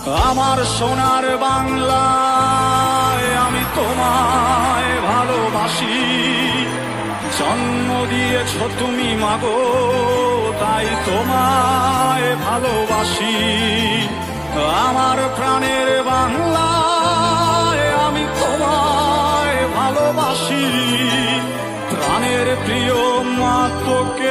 আমার সোনার বাংলায় আমি তোমায় ভালোবাসি। জন্ম দিয়েছ তুমি মাগো, তাই তোমায় ভালোবাসি। আমার প্রাণের বাংলায় আমি তোমায় ভালোবাসি। প্রাণের প্রিয় মা তোকে